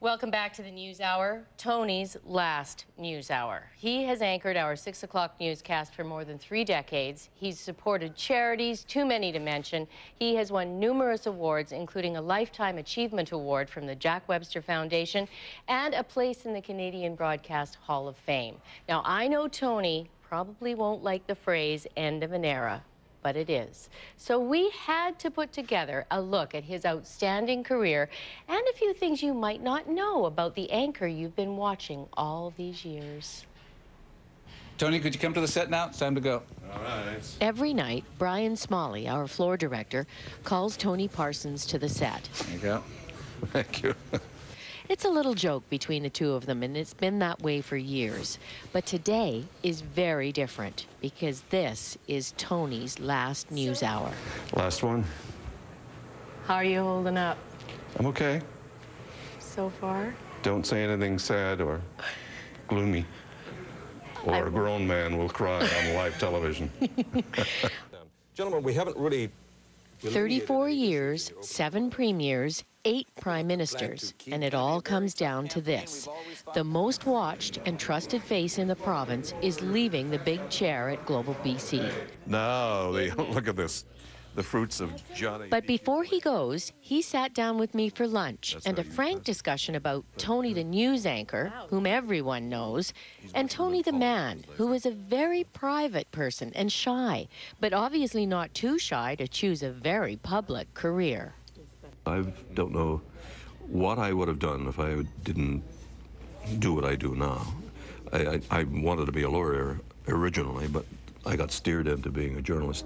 Welcome back to the News Hour, Tony's last News Hour. He has anchored our 6 o'clock newscast for more than 3 decades. He's supported charities, too many to mention. He has won numerous awards, including a Lifetime Achievement Award from the Jack Webster Foundation and a place in the Canadian Broadcast Hall of Fame. Now, I know Tony probably won't like the phrase end of an era, but it is. So we had to put together a look at his outstanding career and a few things you might not know about the anchor you've been watching all these years. Tony, could you come to the set now? It's time to go. All right. Every night, Brian Smalley, our floor director, calls Tony Parsons to the set. There you go. Thank you. It's a little joke between the two of them, and it's been that way for years. But today is very different because this is Tony's last news hour. Last one. How are you holding up I'm okay. so far? Don't say anything sad or gloomy, or a grown man will cry on live television. Gentlemen, we haven't really... 34 years, 7 premiers, 8 prime ministers, and it all comes down to this. The most watched and trusted face in the province is leaving the big chair at Global BC. Now, look at this. The fruits of Johnny. But before he goes, he sat down with me for lunch and a frank discussion about Tony the news anchor, whom everyone knows, and Tony the man, who is a very private person and shy, but obviously not too shy to choose a very public career. I don't know what I would have done if I didn't do what I do now. I wanted to be a lawyer originally, but I got steered into being a journalist.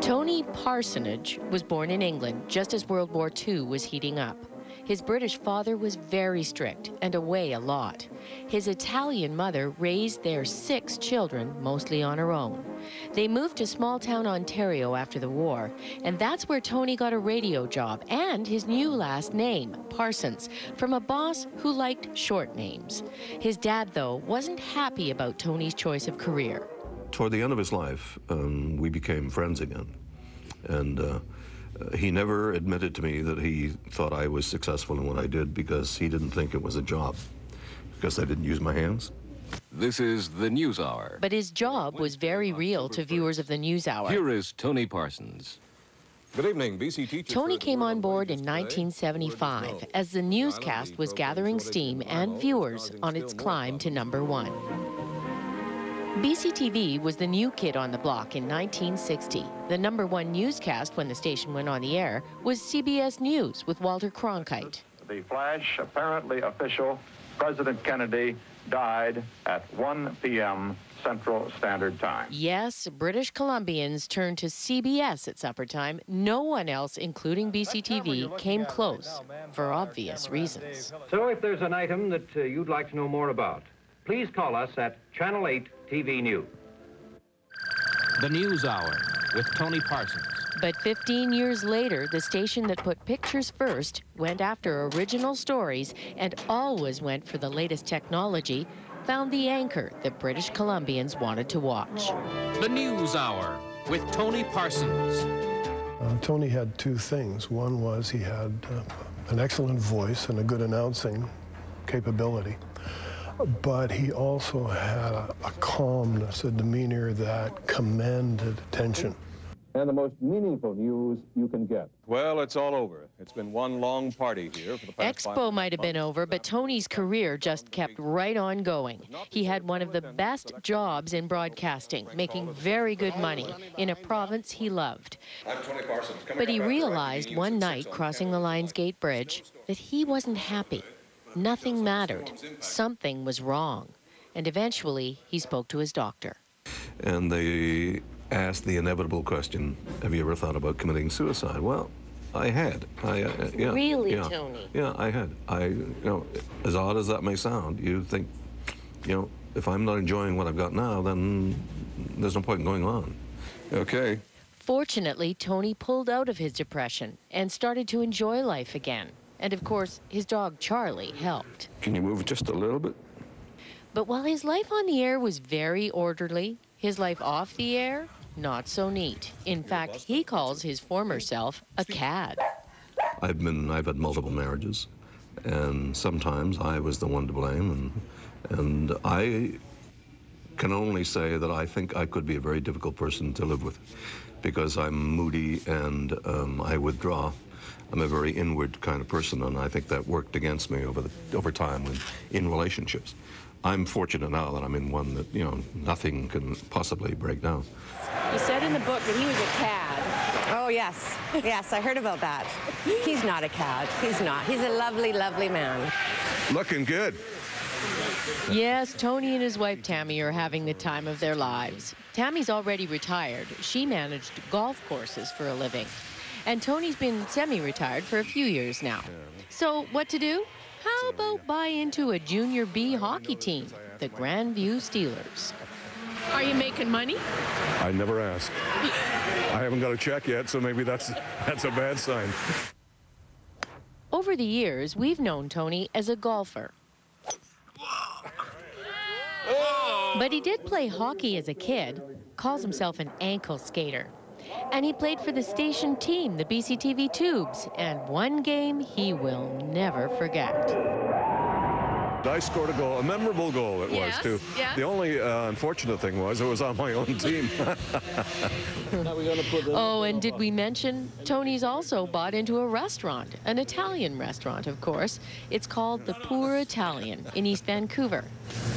Tony Parsonage was born in England just as World War II was heating up. His British father was very strict and away a lot. His Italian mother raised their 6 children, mostly on her own. They moved to small-town Ontario after the war, and that's where Tony got a radio job and his new last name, Parsons, from a boss who liked short names. His dad, though, wasn't happy about Tony's choice of career. Toward the end of his life, we became friends again. And he never admitted to me that he thought I was successful in what I did because he didn't think it was a job, because I didn't use my hands. This is the News Hour. But his job was very real to viewers of the News Hour. Here is Tony Parsons. Good evening, BC teachers. Tony came on board in 1975 as the newscast was gathering steam and viewers on its climb to #1. BCTV was the new kid on the block in 1960. The #1 newscast when the station went on the air was CBS News with Walter Cronkite. The flash, apparently official, President Kennedy died at 1 p.m. Central Standard Time. Yes, British Columbians turned to CBS at supper time. No one else, including BCTV, came close for obvious reasons. So if there's an item that you'd like to know more about, please call us at Channel 8 TV News. The News Hour with Tony Parsons. But 15 years later, the station that put pictures first went after original stories and always went for the latest technology, found the anchor that British Columbians wanted to watch. The News Hour with Tony Parsons. Tony had 2 things. One was he had an excellent voice and a good announcing capability. But he also had a calmness, a demeanor that commanded attention. And the most meaningful news you can get. Well, it's all over. It's been one long party here for the past 5 Expo might have been over, but Tony's career just kept right on going. He had one of the best jobs in broadcasting, making very good money in a province he loved. I'm Tony Parsons. But he realized one night crossing the Lions Gate Bridge that he wasn't happy. Nothing mattered. Something was wrong. And eventually, he spoke to his doctor. And they asked the inevitable question, have you ever thought about committing suicide? Well, I had. Yeah, Really, yeah, Tony? Yeah, I had. As odd as that may sound, you think, if I'm not enjoying what I've got now, then there's no point in going on. Okay. Fortunately, Tony pulled out of his depression and started to enjoy life again. And of course, his dog Charlie helped. Can you move just a little bit? But while his life on the air was very orderly, his life off the air, not so neat. In fact, he calls his former self a cad. I've had multiple marriages. And sometimes I was the one to blame, and I can only say that I think I could be a very difficult person to live with, because I'm moody and I withdraw. I'm a very inward kind of person, and I think that worked against me over time in relationships. I'm fortunate now that I'm in one that, you know, nothing can possibly break down. You said in the book that he was a cad. Oh, yes. Yes, I heard about that. He's not a cad. He's not. He's a lovely, lovely man. Looking good. Yes, Tony and his wife Tammy are having the time of their lives. Tammy's already retired. She managed golf courses for a living. And Tony's been semi-retired for a few years now. So what to do? How about buy into a Junior B hockey team, the Grandview Steelers? Are you making money? I never asked. I haven't got a check yet, so maybe that's a bad sign. Over the years, we've known Tony as a golfer. But he did play hockey as a kid, calls himself an ankle skater. And he played for the station team, the BCTV Tubes, and one game he will never forget. I scored a goal, a memorable goal it was, too. Yes. The only unfortunate thing was it was on my own team. Oh, and did we mention Tony's also bought into a restaurant, an Italian restaurant, of course. It's called the Poor Italian in East Vancouver.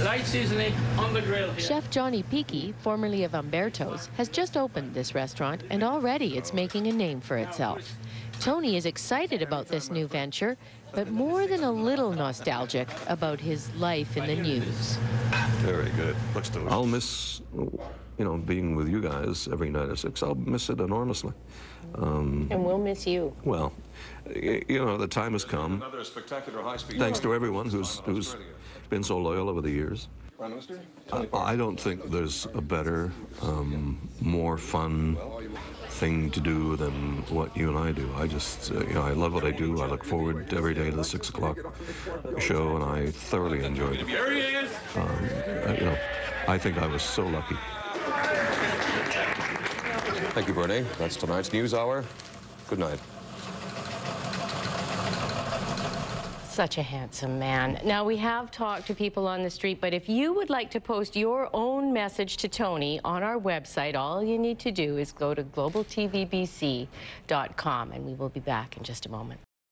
Light seasoning on the grill here. Chef Johnny Peaky, formerly of Umberto's, has just opened this restaurant, and already it's making a name for itself. Tony is excited about this new venture, but more than a little nostalgic about his life in the news. Very good. Looks delicious. I'll miss, you know, being with you guys every night at 6. I'll miss it enormously. And we'll miss you. Well, you know, the time has come. Another spectacular high-speed. Thanks to everyone who's been so loyal over the years. Prime Minister? I don't think there's a better, more fun thing to do than what you and I do. I just, you know, I love what I do. I look forward every day to the 6 o'clock show, and I thoroughly enjoyed it. Here he is. You know, I think I was so lucky. Thank you, Bernie. That's tonight's News Hour. Good night. Such a handsome man. Now, we have talked to people on the street, but if you would like to post your own message to Tony on our website, all you need to do is go to globaltvbc.com, and we will be back in just a moment.